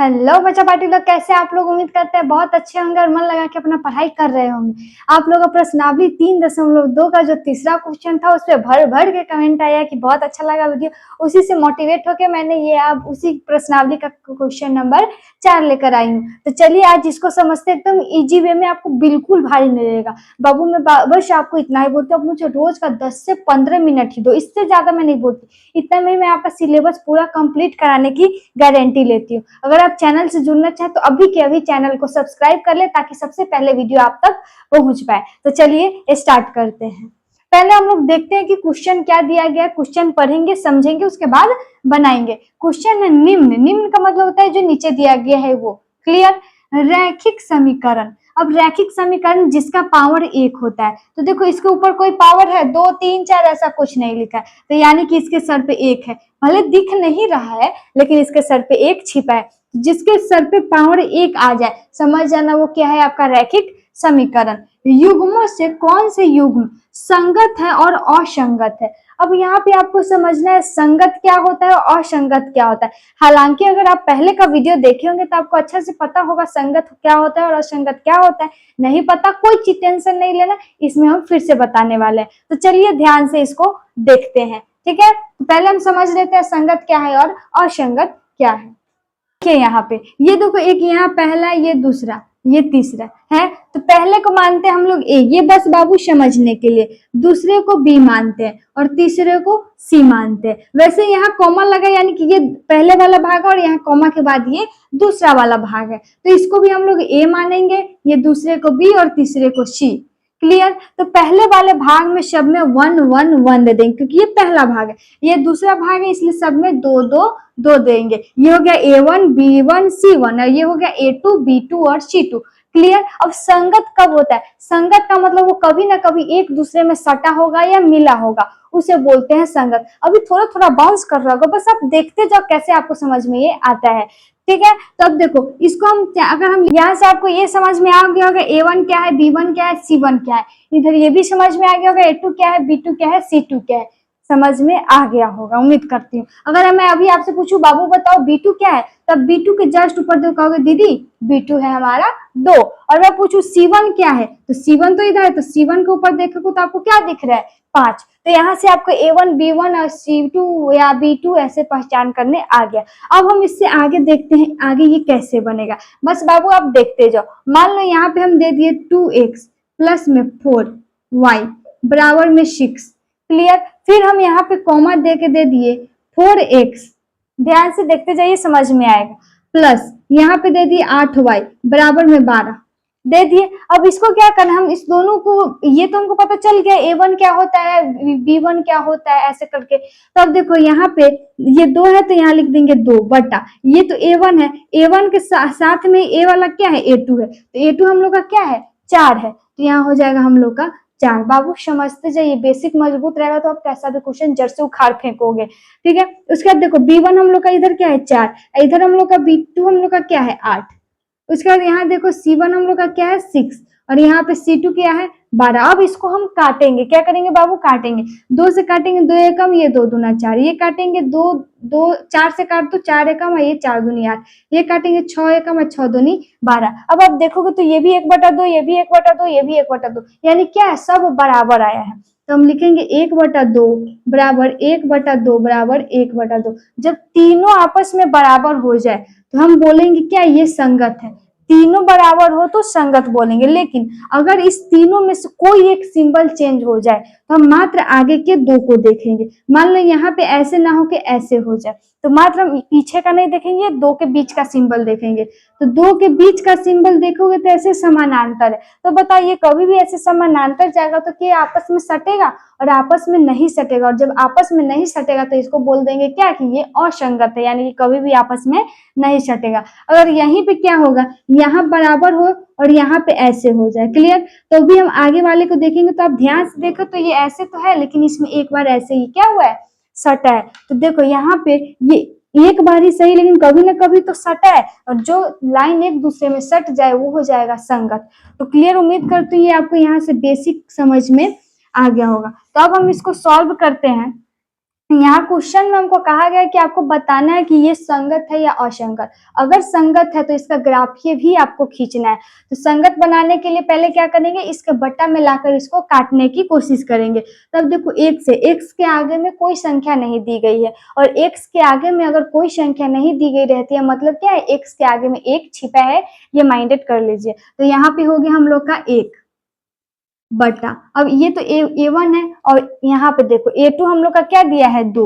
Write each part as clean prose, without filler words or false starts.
Hello बच्चा party लोग, कैसे आप लोग? उम्मीद करते हैं बहुत अच्छे होंगे और मन लगा के अपना पढ़ाई कर रहे होंगे। आप लोगों का प्रश्नावली 3.2 का जो तीसरा क्वेश्चन था उस पर भर भर के कमेंट आया कि बहुत अच्छा लगा वीडियो। उसी से मोटिवेट होकर मैंने ये अब उसी प्रश्नावली का क्वेश्चन नंबर 4 लेकर आई हूँ। तो चलिए आज इसको समझते एकदम इजी वे में, आपको बिल्कुल भारी नहीं लगेगा। बाबू मैं बस आपको इतना ही बोलती हूँ, आप मुझे रोज का 10 से 15 मिनट ही दो, इससे ज्यादा मैं नहीं बोलती। इतना में मैं आपका सिलेबस पूरा कंप्लीट कराने की गारंटी लेती हूँ। अगर आप चैनल से जुड़ना चाहें तो अभी के अभी चैनल को सब्सक्राइब कर ले ताकि सबसे पहले वीडियो आप तक पहुंच पाए। तो चलिए स्टार्ट करते हैं। पहले हम लोग देखते हैं कि क्वेश्चन क्या दिया गया। क्वेश्चन पढ़ेंगे, समझेंगे, उसके बाद बनाएंगे। क्वेश्चन है निम्न। निम्न का मतलब होता है जो नीचे दिया गया है वो। क्लियर? रैखिक समीकरण। अब रैखिक समीकरण जिसका पावर 1 होता है, तो देखो इसके ऊपर कोई पावर है 2 3 4 ऐसा कुछ नहीं लिखा है, तो यानी कि इसके सर पे 1 है। भले दिख नहीं रहा है लेकिन इसके सर पे 1 छिपा है। जिसके सर पे पावर 1 आ जाए समझ जाना वो क्या है, आपका रैखिक समीकरण। युग्मों से कौन से युग्म संगत है और असंगत है? अब यहाँ पे आपको समझना है संगत क्या होता है और असंगत क्या होता है। हालांकि अगर आप पहले का वीडियो देखे होंगे तो आपको अच्छे से पता होगा संगत क्या होता है और असंगत क्या होता है। नहीं पता कोई टेंशन नहीं लेना, इसमें हम फिर से बताने वाले हैं। तो चलिए ध्यान से इसको देखते हैं। ठीक है, तो पहले हम समझ लेते हैं संगत क्या है और असंगत क्या है। देखिए यहाँ पे ये देखो, एक यहाँ पहला, ये दूसरा, ये तीसरा है। तो पहले को मानते हैं हम लोग ए, ये बस बाबू समझने के लिए। दूसरे को बी मानते हैं और तीसरे को सी मानते हैं। वैसे यहाँ कॉमा लगा यानी कि ये पहले वाला भाग है और यहाँ कॉमा के बाद ये दूसरा वाला भाग है, तो इसको भी हम लोग ए मानेंगे, ये दूसरे को बी और तीसरे को सी। क्लियर? तो पहले वाले भाग में सब में 1 1 1 दे देंगे क्योंकि ये पहला भाग है, ये दूसरा भाग है इसलिए सब में 2 2 2 देंगे। ये हो गया A1 B1 C1 और ये हो गया A2 B2 और C2। क्लियर? अब संगत कब होता है? संगत का मतलब वो कभी ना कभी एक दूसरे में सटा होगा या मिला होगा, उसे बोलते हैं संगत। अभी थोड़ा थोड़ा बाउंस कर रहा होगा, बस आप देखते जाओ कैसे आपको समझ में ये आता है। ठीक है, तो अब देखो इसको हम अगर हम यहाँ से आपको ये समझ में आ गया होगा A1 क्या है, B1 क्या है, C1 क्या है। इधर ये भी समझ में आ गया होगा A2 क्या है, B2 क्या है, C2 क्या है। समझ में आ गया होगा उम्मीद करती हूँ। अगर मैं अभी आपसे पूछूं बाबू बताओ B2 क्या है, तब B2 के जस्ट ऊपर देखो कहोगे दीदी B2 है हमारा 2। और मैं पूछूं C1 क्या है, तो C1 तो इधर है, तो C1 के ऊपर देखोगे तो आपको क्या दिख रहा है 5। तो यहाँ से आपको A1 B1 और C2 या B2 ऐसे पहचान करने आ गया। अब हम इससे आगे देखते हैं आगे ये कैसे बनेगा। बस बाबू आप देखते जाओ। मान लो यहाँ पे हम दे दिए 2x प्लस में 4y बराबर में 6। क्लियर? फिर हम यहाँ पे कॉमा दे के दे दिए 4x, ध्यान से देखते जाइए समझ में आएगा, प्लस यहाँ पे दे दिए 8y बराबर में 12 दे दिए। अब इसको क्या करना, हम इस दोनों को, ये तो हमको पता चल गया A1 क्या होता है, B1 क्या होता है ऐसे करके। तो अब देखो यहाँ पे ये 2 है तो यहाँ लिख देंगे 2 बटा, ये तो A1 है, A1 के साथ में A वाला क्या है A2 है, तो A2 हम लोग का क्या है 4 है, तो यहाँ हो जाएगा हम लोग का 4। बाबू समझते जाइए, बेसिक मजबूत रहेगा तो आप कैसा भी क्वेश्चन जड़ से उखाड़ फेंकोगे। ठीक है, उसके बाद देखो B1 हम लोग का इधर क्या है 4, इधर हम लोग का B2 हम लोग का क्या है 8। उसके बाद यहाँ देखो C1 हम लोग का क्या है 6 और यहाँ पे C2 क्या है 12। अब इसको हम काटेंगे, क्या करेंगे बाबू काटेंगे, 2 से काटेंगे 2 एकम, ये 2 दूना 4, ये काटेंगे 2 2 4 से काट दो 4 एकम, ये 4 दूनी 8, ये काटेंगे 6 एकम और 6 दूनी 12। अब आप देखोगे तो ये भी 1/2, ये भी 1/2, ये भी 1/2, यानी क्या है सब बराबर आया है। तो हम लिखेंगे 1/2 बराबर 1/2 बराबर 1/2। जब तीनों आपस में बराबर हो जाए तो हम बोलेंगे क्या ये संगत है। तीनों बराबर हो तो संगत बोलेंगे, लेकिन अगर इस तीनों में से कोई एक सिंबल चेंज हो जाए तो हम मात्र आगे के 2 को देखेंगे। मान लो यहाँ पे ऐसे ना हो के ऐसे हो जाए तो मात्र हम पीछे का नहीं देखेंगे, 2 के बीच का सिंबल देखेंगे। तो 2 के बीच का सिंबल देखोगे तो ऐसे समानांतर है, तो बताइए कभी भी ऐसे समानांतर जाएगा तो क्या आपस में सटेगा, और आपस में नहीं सटेगा। और जब आपस में नहीं सटेगा तो इसको बोल देंगे क्या कि ये असंगत है, यानी कि कभी भी आपस में नहीं सटेगा। अगर यहीं पे क्या होगा, यहाँ बराबर हो और यहाँ पे ऐसे हो जाए। क्लियर? तो भी हम आगे वाले को देखेंगे तो आप ध्यान से देखो तो ये ऐसे तो है लेकिन इसमें एक बार ऐसे ही क्या हुआ है सटा है। तो देखो यहाँ पे ये एक बार ही सही लेकिन कभी ना कभी तो सटा है, और जो लाइन एक दूसरे में सट जाए वो हो जाएगा संगत। तो क्लियर? उम्मीद करती हूँ ये आपको यहाँ से बेसिक समझ में आ गया होगा। तो अब हम इसको सॉल्व करते हैं। यहाँ क्वेश्चन में हमको कहा गया है कि आपको बताना है कि ये संगत है या असंगत। अगर संगत है तो इसका ग्राफीय भी आपको खींचना है। तो संगत बनाने के लिए पहले क्या करेंगे, इसके बट्टा में लाकर इसको काटने की कोशिश करेंगे। तब देखो एक से x के आगे में कोई संख्या नहीं दी गई है, और x के आगे में अगर कोई संख्या नहीं दी गई रहती है मतलब क्या है, x के आगे में एक छिपा है, ये माइंडेड कर लीजिए। तो यहाँ पे हो गया हम लोग का एक बटा, अब ये तो A1 है, और यहाँ पे देखो A2 हम लोग का क्या दिया है, 2,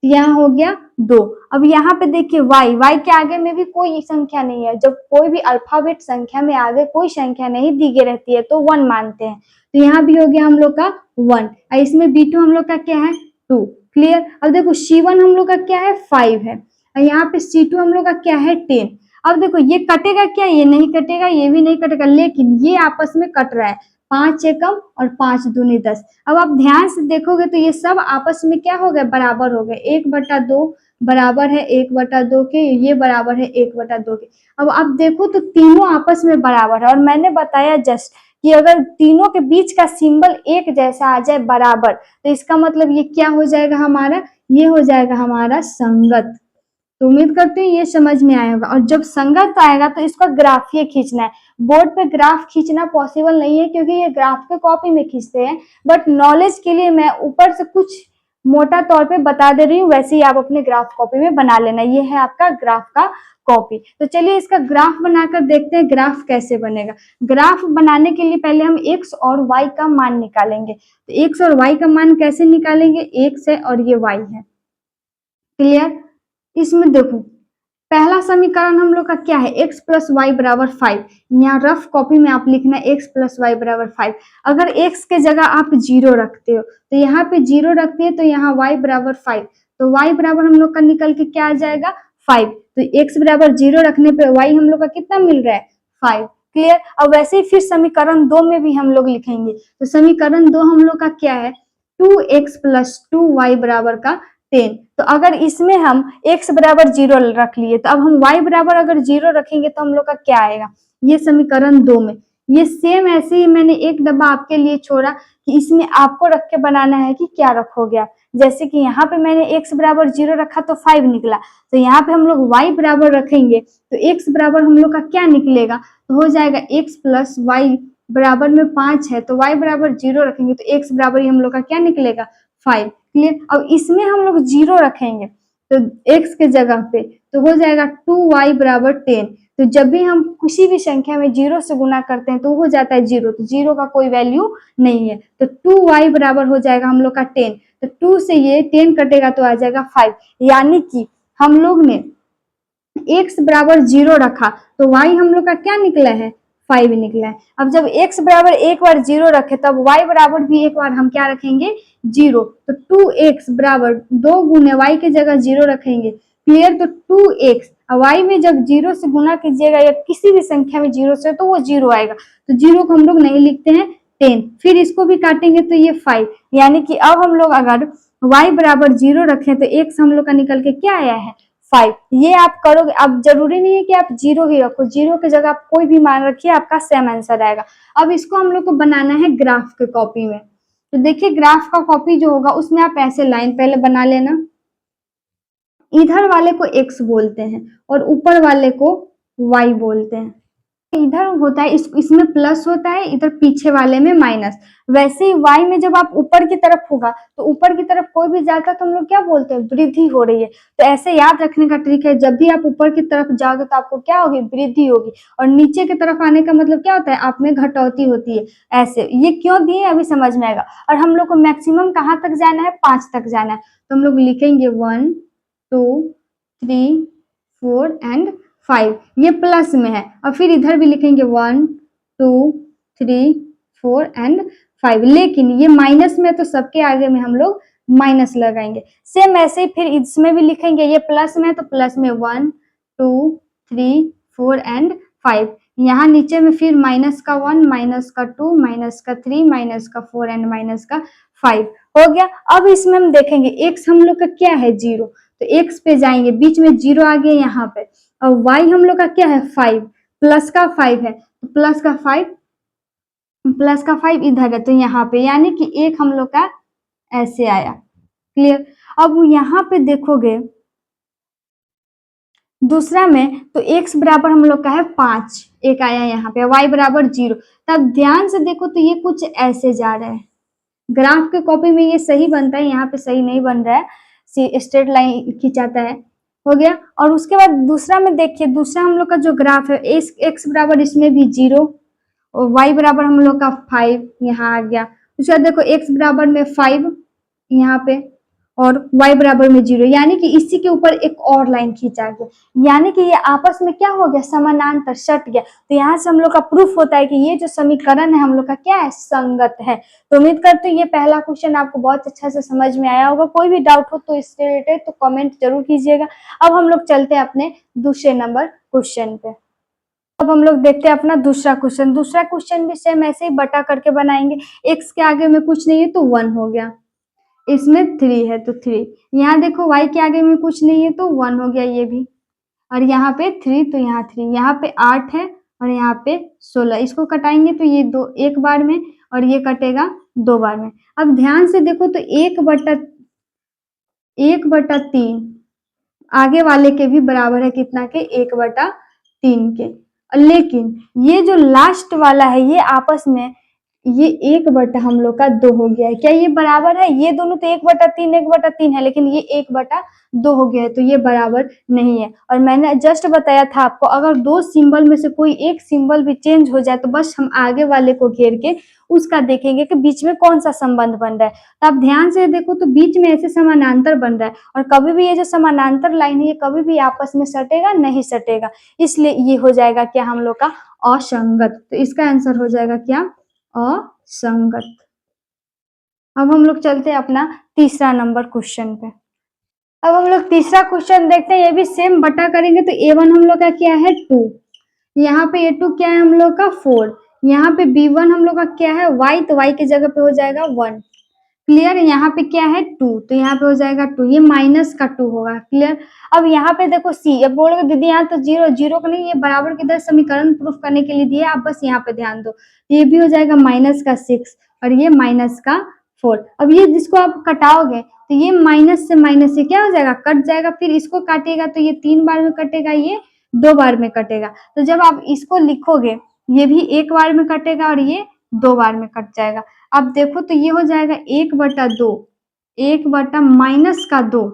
यहाँ हो गया 2। अब यहाँ पे देखिए y के आगे में भी कोई संख्या नहीं है। जब कोई भी अल्फाबेट संख्या में आगे कोई संख्या नहीं दी गई रहती है तो 1 मानते हैं। तो यहाँ भी हो गया हम लोग का 1, और इसमें B2 हम लोग का क्या है, 2। क्लियर। अब देखो C1 हम लोग का क्या है, 5 है, और यहाँ पे C2 हम लोग का क्या है, 10। अब देखो ये कटेगा क्या, ये नहीं कटेगा, ये भी नहीं कटेगा, लेकिन ये आपस में कट रहा है, 5 एकम और 5 दूनी 10। अब आप ध्यान से देखोगे तो ये सब आपस में क्या हो गए, बराबर हो गए। 1/2 बराबर है 1/2 के, ये बराबर है 1/2 के। अब आप देखो तो तीनों आपस में बराबर है, और मैंने बताया जस्ट कि अगर तीनों के बीच का सिंबल एक जैसा आ जाए बराबर, तो इसका मतलब ये क्या हो जाएगा हमारा, ये हो जाएगा हमारा संगत। तो उम्मीद करती हूँ ये समझ में आया होगा। और जब संगत आएगा तो इसका ग्राफीय खींचना है। बोर्ड पे ग्राफ खींचना पॉसिबल नहीं है क्योंकि ये ग्राफ के कॉपी में खींचते हैं, बट नॉलेज के लिए मैं ऊपर से कुछ मोटा तौर पे बता दे रही हूँ, वैसे ही आप अपने ग्राफ कॉपी में बना लेना। ये है आपका ग्राफ का कॉपी। तो चलिए इसका ग्राफ बनाकर देखते हैं ग्राफ कैसे बनेगा। ग्राफ बनाने के लिए पहले हम x और y का मान निकालेंगे। तो x और y का मान कैसे निकालेंगे, x है और ये y है। क्लियर। इसमें देखो पहला समीकरण हम लोग का क्या है, x प्लस वाई बराबर 5। यहाँ रफ कॉपी में आप लिखना x प्लस वाई बराबर 5। अगर x के जगह आप 0 रखते हो तो यहाँ पे 0 रखते हैं तो यहाँ y बराबर 5, तो y बराबर हम लोग का निकल के क्या आ जाएगा, 5। तो x बराबर 0 रखने पे y हम लोग का कितना मिल रहा है, 5। क्लियर। अब वैसे ही फिर समीकरण 2 में भी हम लोग लिखेंगे। तो समीकरण 2 हम लोग का क्या है, 2x प्लस 2y बराबर का 10। तो अगर इसमें हम x बराबर 0 रख लिए तो अब हम y बराबर अगर 0 रखेंगे तो हम लोग का क्या आएगा, ये समीकरण 2 में। ये सेम ऐसे ही मैंने एक डब्बा आपके लिए छोड़ा कि इसमें आपको रख के बनाना है कि क्या रखोगे आप। जैसे कि यहाँ पे मैंने x बराबर 0 रखा तो 5 निकला, तो यहाँ पे हम लोग y बराबर रखेंगे तो x बराबर हम लोग का क्या निकलेगा, तो हो जाएगा x प्लस वाई बराबर में 5 है, तो y बराबर 0 रखेंगे तो x बराबर ही हम लोग का क्या निकलेगा, 5। क्लियर। अब इसमें हम लोग 0 रखेंगे तो x के जगह पे, तो हो जाएगा 2y बराबर 10। तो जब भी हम किसी भी संख्या में 0 से गुना करते हैं तो हो जाता है 0, तो 0 का कोई वैल्यू नहीं है। तो 2y बराबर हो जाएगा हम लोग का 10, तो 2 से ये 10 कटेगा तो आ जाएगा 5। यानी कि हम लोग ने x बराबर 0 रखा तो y हम लोग का क्या निकला है, 5 निकला है। अब जब x बराबर एक बार 0 रखे तब y बराबर भी एक बार हम क्या रखेंगे, 0। तो 2x बराबर 2 गुने y के जगह 0 रखेंगे। क्लियर। तो 2x y में जब 0 से गुना कीजिएगा या किसी भी संख्या में 0 से तो वो 0 आएगा, तो 0 को हम लोग नहीं लिखते हैं 10। फिर इसको भी काटेंगे तो ये 5। यानी कि अब हम लोग अगर y बराबर 0 रखें तो x हम लोग का निकल के क्या आया है, 5। ये आप करोगे। अब जरूरी नहीं है कि आप 0 ही रखो, 0 की जगह आप कोई भी मान रखिए, आपका सेम आंसर आएगा। अब इसको हम लोग को बनाना है ग्राफ के कॉपी में। तो देखिए ग्राफ का कॉपी जो होगा उसमें आप ऐसे लाइन पहले बना लेना। इधर वाले को x बोलते हैं और ऊपर वाले को y बोलते हैं। इधर होता है इसमें प्लस होता है, इधर पीछे वाले में माइनस। वैसे ही y में जब आप ऊपर की तरफ होगा तो ऊपर की तरफ कोई भी जाता है तो हम लोग क्या बोलते हैं, वृद्धि हो रही है। तो ऐसे याद रखने का ट्रिक है, जब भी आप ऊपर की तरफ जाओगे तो आपको क्या होगी, वृद्धि होगी, और नीचे की तरफ आने का मतलब क्या होता है, आप में घटौती होती है। ऐसे ये क्यों दिए अभी समझ में आएगा। और हम लोग को मैक्सिमम कहाँ तक जाना है, 5 तक जाना है। तो हम लोग लिखेंगे 1 2 3 4 एंड 5, ये प्लस में है। और फिर इधर भी लिखेंगे 1 2 3 4 एंड 5, लेकिन ये माइनस में तो सबके आगे में हम लोग माइनस लगाएंगे। सेम ऐसे ही फिर इसमें भी लिखेंगे, ये प्लस में तो प्लस में 1 2 3 4 एंड 5। यहाँ नीचे में फिर माइनस का 1 माइनस का 2 माइनस का 3 माइनस का 4 एंड माइनस का 5 हो गया। अब इसमें हम देखेंगे x हम लोग का क्या है, 0, तो x पे जाएंगे, बीच में 0 आ गया यहाँ पे। और y हम लोग का क्या है, 5, प्लस का 5 है, तो प्लस का 5 इधर है तो यहाँ पे, यानी कि एक हम लोग का ऐसे आया। क्लियर। अब यहाँ पे देखोगे दूसरा में तो x बराबर हम लोग का है 5, एक आया यहाँ पे, y बराबर 0। तब ध्यान से देखो तो ये कुछ ऐसे जा रहा है, ग्राफ के कॉपी में ये सही बनता है, यहाँ पे सही नहीं बन रहा है, स्ट्रेट लाइन खिंचाता है, हो गया। और उसके बाद दूसरा में देखिए, दूसरा हम लोग का जो ग्राफ है x बराबर इसमें भी 0 और y बराबर हम लोग का 5 यहाँ आ गया। उसके बाद देखो x बराबर में 5 यहाँ पे और y बराबर में 0, यानी कि इसी के ऊपर एक और लाइन खींचा गया, यानी कि ये आपस में क्या हो गया, समानांतर सट गया। तो यहाँ से हम लोग का प्रूफ होता है कि ये जो समीकरण है हम लोग का क्या है, संगत है। तो उम्मीद करते हैं ये पहला क्वेश्चन आपको बहुत अच्छा से समझ में आया होगा। कोई भी डाउट हो तो इससे रिलेटेड तो कमेंट जरूर कीजिएगा। अब हम लोग चलते हैं अपने दूसरे नंबर क्वेश्चन पे। अब हम लोग देखते हैं अपना दूसरा क्वेश्चन। दूसरा क्वेश्चन भी सेम ऐसे ही बटा करके बनाएंगे, x के आगे में कुछ नहीं है तो 1 हो गया, इसमें 3 है तो 3, यहाँ देखो y के आगे में कुछ नहीं है तो 1 हो गया ये भी, और यहाँ पे 3 तो यहाँ 3, यहाँ पे 8 है और यहाँ पे 16, इसको कटाएंगे तो ये दो एक बार में और ये कटेगा 2 बार में। अब ध्यान से देखो तो 1/3 आगे वाले के भी बराबर है कितना के, 1/3 के। लेकिन ये जो लास्ट वाला है ये आपस में ये 1 हम लोग का 2 हो गया है। क्या ये बराबर है, ये दोनों तो 1/3 है, लेकिन ये 1/2 हो गया है, तो ये बराबर नहीं है। और मैंने जस्ट बताया था आपको, अगर दो सिंबल में से कोई एक सिंबल भी चेंज हो जाए तो बस हम आगे वाले को घेर के उसका देखेंगे कि बीच में कौन सा संबंध बन रहा है। तो आप ध्यान से देखो तो बीच में ऐसे समानांतर बन रहा है, और कभी भी ये जो समानांतर लाइन है ये कभी भी आपस में सटेगा नहीं सटेगा, इसलिए ये हो जाएगा क्या हम लोग का असंगत। तो इसका आंसर हो जाएगा क्या, असंगत। अब हम लोग चलते हैं अपना तीसरा नंबर क्वेश्चन पे। अब हम लोग तीसरा क्वेश्चन देखते हैं, ये भी सेम बटा करेंगे तो a1 हम लोग का क्या है 2, यहाँ पे a2 क्या है हम लोग का 4, यहाँ पे b1 हम लोग का क्या है y, तो y की जगह पे हो जाएगा 1, क्लियर। यहाँ पे क्या है 2 तो यहाँ पे हो जाएगा 2, ये माइनस का 2 होगा, क्लियर। अब यहाँ पे देखो c, अब बोलोगे दीदी यहाँ तो जीरो जीरो का नहीं, ये बराबर किधर समीकरण प्रूफ करने के लिए दिया, आप बस यहाँ पे ध्यान दो, ये भी हो जाएगा माइनस का 6 और ये माइनस का 4। अब ये जिसको आप कटाओगे तो ये माइनस से माइनस से क्या हो जाएगा, कट जाएगा, फिर इसको काटेगा तो ये 3 बार में कटेगा, ये 2 बार में कटेगा। तो जब आप इसको लिखोगे ये भी 1 बार में कटेगा और ये 2 बार में कट जाएगा। अब देखो तो ये हो जाएगा 1/2, 1 माइनस का 2,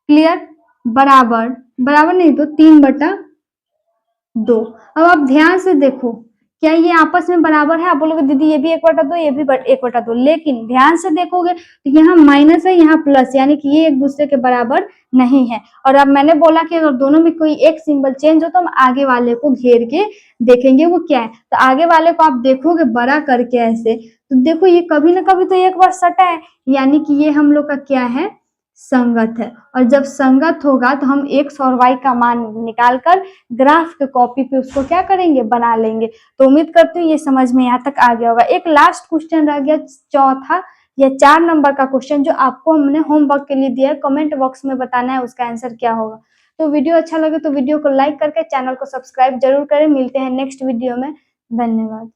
क्लियर, बराबर, बराबर नहीं तो 3/2। अब आप ध्यान से देखो क्या ये आपस में बराबर है, आप बोलोगे दीदी ये भी 1/2 ये भी 1/2, लेकिन ध्यान से देखोगे तो यहाँ माइनस है यहाँ प्लस, यानी कि ये एक दूसरे के बराबर नहीं है। और अब मैंने बोला कि अगर दोनों में कोई एक सिंबल चेंज हो तो हम आगे वाले को घेर के देखेंगे वो क्या है। तो आगे वाले को आप देखोगे बड़ा करके ऐसे, तो देखो ये कभी ना कभी तो एक बार सटा है, यानी कि ये हम लोग का क्या है, संगत है। और जब संगत होगा तो हम x और y का मान निकाल कर ग्राफ के कॉपी पे उसको क्या करेंगे, बना लेंगे। तो उम्मीद करती हूँ ये समझ में यहाँ तक आ गया होगा। एक लास्ट क्वेश्चन रह गया, चौथा या 4 नंबर का क्वेश्चन, जो आपको हमने होमवर्क के लिए दिया है, कमेंट बॉक्स में बताना है उसका आंसर क्या होगा। तो वीडियो अच्छा लगे तो वीडियो को लाइक करके चैनल को सब्सक्राइब जरूर करें। मिलते हैं नेक्स्ट वीडियो में, धन्यवाद।